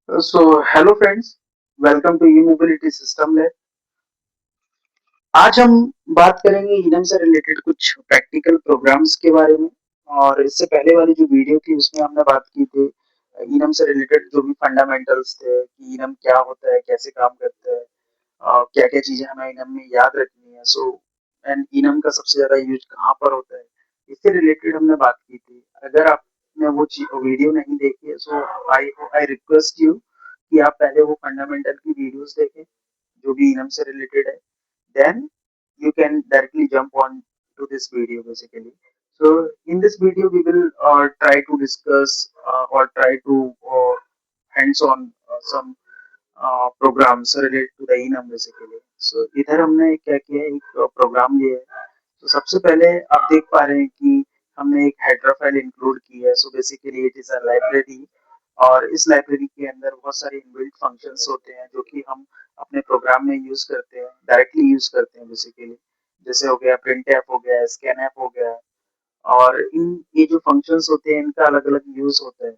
Hello friends, welcome to E mobility system lab. आज हम बात करेंगे इनम से रिलेटेड कुछ प्रैक्टिकल प्रोग्राम्स के बारे में। और इससे पहले वाली जो वीडियो थी उसमें हमने बात की थी इनम से रिलेटेड जो भी फंडामेंटल्स थे कि इनम क्या होता है, कैसे काम करता है, क्या क्या चीजें हमें इनम में याद रखनी है। एंड इनम का सबसे ज्यादा यूज कहाँ पर होता है, इससे रिलेटेड हमने बात की थी। अगर आपने वो वीडियो नहीं देखी है, सो आई आई रिक्वेस्ट यू कि आप पहले वो फंडामेंटल की वीडियोस देखें जो भी इनम से रिलेटेड है। then you can directly jump on to this video basically. So in this video we will try to discuss or try to hands on some programs related to the enum basically. So इधर हमने क्या किया है, एक programme लिया है। तो सबसे पहले आप देख पा रहे हैं कि हमने एक हेडर फाइल इंक्लूड की है। So basically it is a library, और इस लाइब्रेरी के अंदर बहुत सारे इनबिल्ट फंक्शंस होते हैं जो कि हम अपने प्रोग्राम में यूज करते हैं, डायरेक्टली यूज करते हैं बेसिकली। जैसे हो गया प्रिंट ऐप, हो गया स्कैन ऐप, हो गया। और इन ये जो फंक्शंस होते हैं इनका अलग अलग यूज होता है,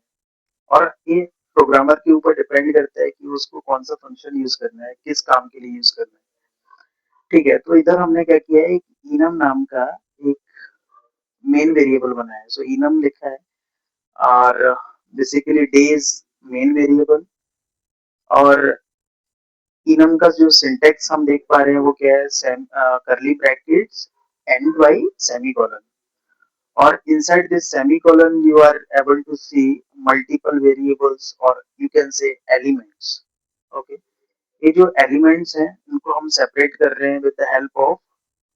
और ये प्रोग्रामर के ऊपर डिपेंड करता है कि उसको कौन सा फंक्शन यूज करना है, किस काम के लिए यूज करना है। ठीक है, तो इधर हमने क्या किया है, एक इनम नाम का एक मेन वेरिएबल बनाया है। सो इनम लिखा है, और basically day is main variable. और इनम का जो सिंटेक्स हम देख पा रहे हैं वो क्या है, करली ब्रैकेट्स एंड बाई सेमीकोलन। और inside this semicolon you are able to see multiple variables, or you can say elements. Okay, ये जो एलिमेंट्स हैं उनको हम सेपरेट कर रहे हैं with the help of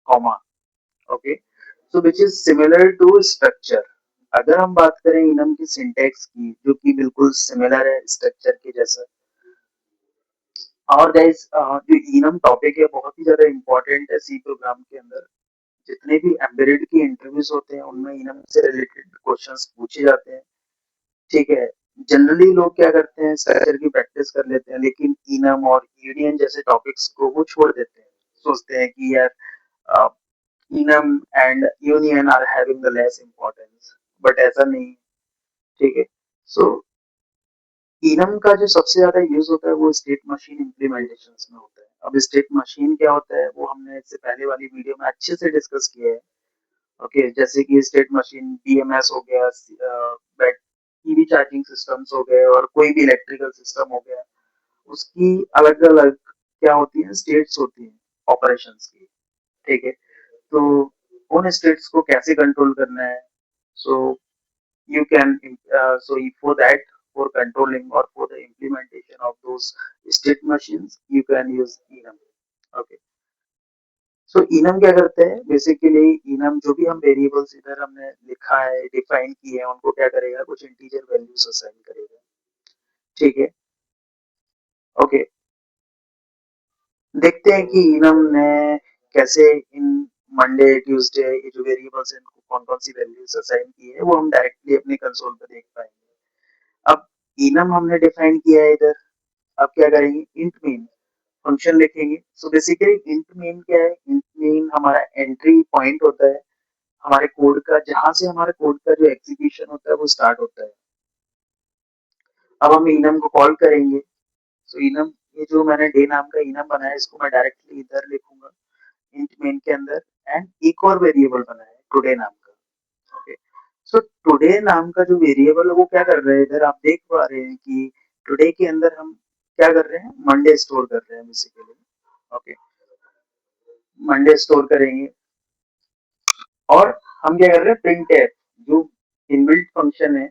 comma. Okay, so which is similar to structure. अगर हम बात करें इनम की सिंटेक्स की, जो कि बिल्कुल सिमिलर है स्ट्रक्चर के जैसा। और गाइस, जो इनम टॉपिक है बहुत ही ज्यादा इंपॉर्टेंट है सी प्रोग्राम के अंदर। जितने भी एम्बेडेड की इंटरव्यूज होते हैं उनमें इनम से रिलेटेड क्वेश्चंस पूछे जाते हैं। ठीक है, जनरली लोग क्या करते हैं, स्ट्रक्चर की प्रैक्टिस कर लेते हैं, लेकिन इनम और यूनियन जैसे टॉपिक्स को वो छोड़ देते हैं। सोचते हैं कि यार enum and union are having the less importance, but ऐसा नहीं है। ठीक है, सो इनम का जो सबसे ज्यादा यूज होता है वो स्टेट मशीन इम्प्लीमेंटेशन में होता है। अब स्टेट मशीन क्या होता है वो हमने इससे पहले वाली वीडियो में अच्छे से डिस्कस किया है। ओके, जैसे कि स्टेट मशीन बीएमएस हो गया, ईवी चार्जिंग सिस्टम्स हो गए, और कोई भी इलेक्ट्रिकल सिस्टम हो गया, उसकी अलग अलग क्या होती है, स्टेट्स होती हैं ऑपरेशंस की। ठीक है, तो उन स्टेट्स को कैसे कंट्रोल करना है। सो you can for that, for controlling or for the implementation of those state machines you can use enum. Okay, so enum क्या करते हैं बेसिकली, इनम जो भी हम वेरिएबल्स इधर हमने लिखा है, डिफाइन किए हैं, उनको क्या करेगा, कुछ इंटीजर वैल्यूज असाइन करेगा। ठीक है, ओके, देखते हैं कि इनम ने कैसे इन मंडे ट्यूसडे ये जो वेरिएबल्स हैं इनको कौन कौन सी वैल्यूज असाइन की है, वो हम डायरेक्टली अपने कंसोल पे देख पाएंगे। अब इनम हमने डिफाइन किया है इधर। अब क्या करेंगे, इंट मेन फंक्शन लिखेंगे। सो बेसिकली इंट मेन क्या है, इंट मेन हमारा एंट्री पॉइंट होता है हमारे कोड का, जहां से हमारे कोड का जो एग्जीक्यूशन होता है वो स्टार्ट होता है। अब हम इनम को कॉल करेंगे। सो इनम, ये जो मैंने डे नाम का इनम बनाया इसको मैं डायरेक्टली इधर लिखूंगा इंट मेन के अंदर। एंड एक और वेरिएबल बनाया है टुडे नाम का। ओके, सो टुडे नाम का जो वेरिएबल है वो क्या कर रहे हैं, इधर आप देख पा रहे हैं कि टुडे के अंदर हम क्या कर रहे हैं, मंडे स्टोर कर रहे हैं बेसिकली। ओके, मंडे स्टोर करेंगे। और हम क्या कर रहे हैं, प्रिंट एफ जो इनबिल्ट फंक्शन है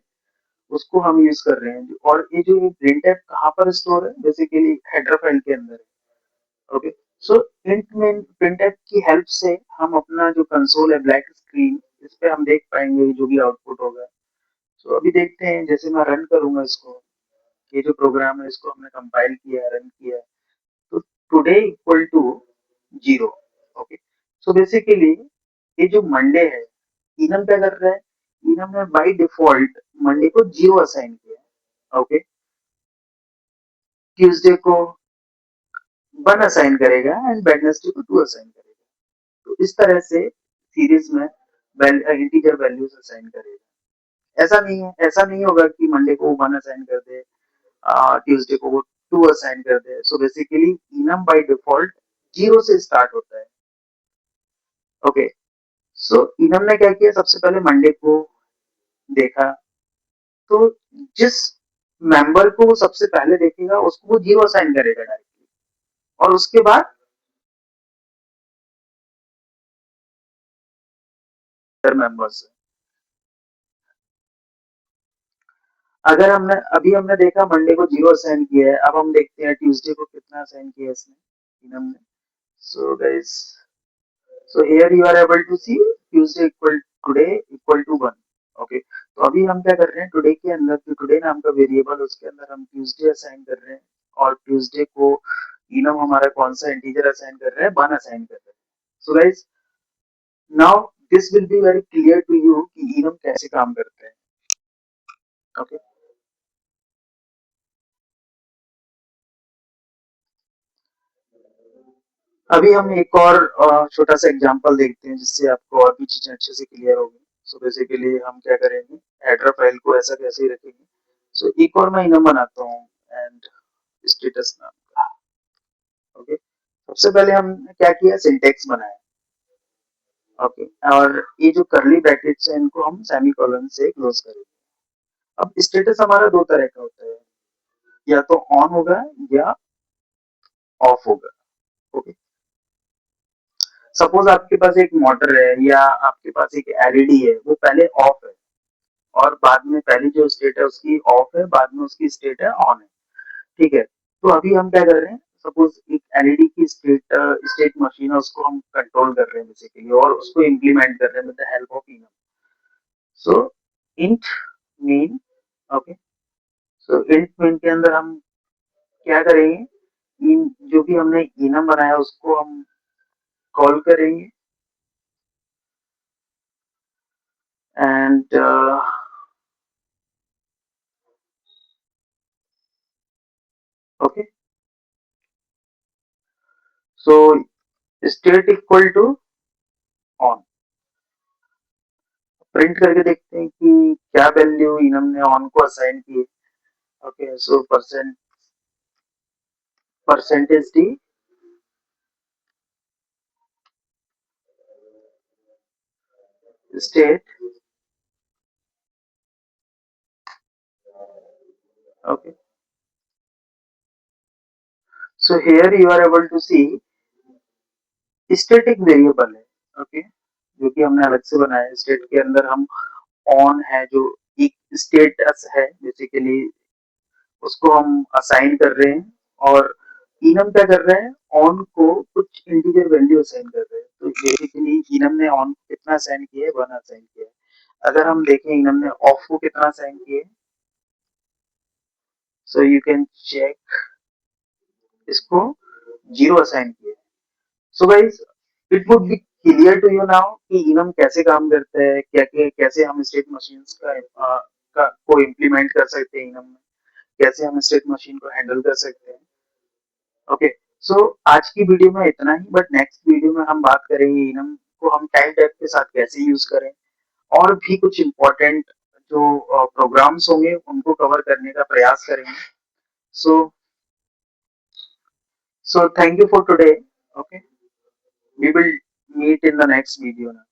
उसको हम यूज कर रहे हैं। और ये जो प्रिंट एफ कहाँ पर स्टोर है, बेसिकली हेडर फाइल के अंदर है। ओके, सो प्रिंट एफ की हेल्प से हम अपना जो कंसोल है, ब्लैक स्क्रीन, इस पे हम देख पाएंगे जो भी आउटपुट होगा। सो अभी देखते हैं, जैसे मैं रन करूंगा इसको, ये जो प्रोग्राम है इसको हमने कंपाइल किया, रन किया, तो today equal to 0। Okay, so basically ये जो मंडे है, इनम क्या कर रहा है, इनम ने बाय डिफॉल्ट मंडे को 0 असाइन किया। ओके, ट्यूसडे को 1 असाइन करेगा, एंड वेडनेसडे को 2 असाइन करेगा। तो इस तरह से सीरीज में इंटीजर वैल्यूज असाइन करेगा। ऐसा नहीं है, ऐसा नहीं होगा कि मंडे को 1 असाइन कर दे ट्यूसडे को वो 2 असाइन कर दे। So basically enum by default 0 से स्टार्ट होता है। ओके, सो इनम ने क्या किया, सबसे पहले मंडे को देखा, तो जिस मेंबर को वो सबसे पहले देखेगा उसको वो 0 असाइन करेगा डायरेक्टली, और उसके बाद मेंबर्स, अगर हमने देखा मंडे को 0 असाइन किया है, अब हम देखते हैं ट्यूसडे को कितना असाइन किया है इसने, इनम ने। So guys, so here you are able to see Tuesday equal today equal to 1। Okay, तो अभी हम क्या कर रहे हैं, टुडे के अंदर जो टुडे नाम का वेरिएबल, उसके अंदर हम ट्यूसडे असाइन कर रहे हैं, और ट्यूसडे को इनम हमारा कौन सा इंटीजर असाइन कर रहा है, 1 असाइन कर रहे हैं। So guys, now this will be very clear to you कि इनम कैसे काम करते हैं। ओके, अभी हम एक और छोटा सा एग्जांपल देखते हैं, जिससे आपको और भी चीजें अच्छे से क्लियर होगी। सो बेसिकली हम क्या करेंगे, हेडर फाइल को ऐसा कैसे ही रखेंगे। सो एक और मैं इनम बनाता हूँ, एंड स्टेटस नाम का। ओके, सबसे पहले हमने क्या किया, सिंटेक्स बनाया। ओके, और ये जो करली ब्रैकेट्स है इनको हम सेमीकोलन से क्लोज करेंगे। अब स्टेटस हमारा दो तरह का होता है, या तो ऑन होगा या ऑफ होगा। ओके, सपोज आपके पास एक मोटर है, या आपके पास एक एलईडी है, वो पहले ऑफ है, और बाद में पहली जो स्टेट है उसकी ऑफ है, बाद में उसकी स्टेट है ऑन है। ठीक है, तो अभी हम क्या कर रहे हैं, सपोज एक एलईडी की स्टेट मशीन है, उसको हम कंट्रोल कर रहे हैं बेसिकली, और उसको इम्प्लीमेंट कर रहे हैं with the help of enum. So int main, okay, so int main के अंदर हम क्या करेंगे, इन जो भी हमने इनम बनाया उसको हम कॉल करेंगे, and okay, so state equal to on, print करके देखते हैं कि क्या वैल्यू इनम ने ऑन को असाइन की। Okay, so percentage D state। Okay, so here you are able to see static variable है। ओके, जो कि हमने अलग से बनाया है। स्टेट के अंदर हम ऑन है, जो एक स्टेटस है बेसिकली, उसको हम असाइन कर रहे हैं, और इनम क्या कर रहे हैं, ऑन को कुछ इंटीजर वैल्यू असाइन कर रहे हैं। तो बेसिकली इनम ने ऑन को कितना असाइन किया है, 1 असाइन किया है। अगर हम देखें इनम ने ऑफ को कितना असाइन किया है, सो यू कैन चेक, इसको 0 असाइन किया है। So guys, it would be clear to you now कि इनम कैसे काम करता है, क्या कैसे हम स्टेट मशीन्स को इम्प्लीमेंट कर सकते हैं इनम में, कैसे हम स्टेट मशीन को हैंडल कर सकते हैं। ओके, सो आज की वीडियो में इतना ही, बट नेक्स्ट वीडियो में हम बात करेंगे इनम को हम टाइम टैब के साथ कैसे यूज करें, और भी कुछ इम्पोर्टेंट जो प्रोग्राम्स होंगे उनको कवर करने का प्रयास करेंगे। सो so thank you for today। Okay, we will meet in the next video now।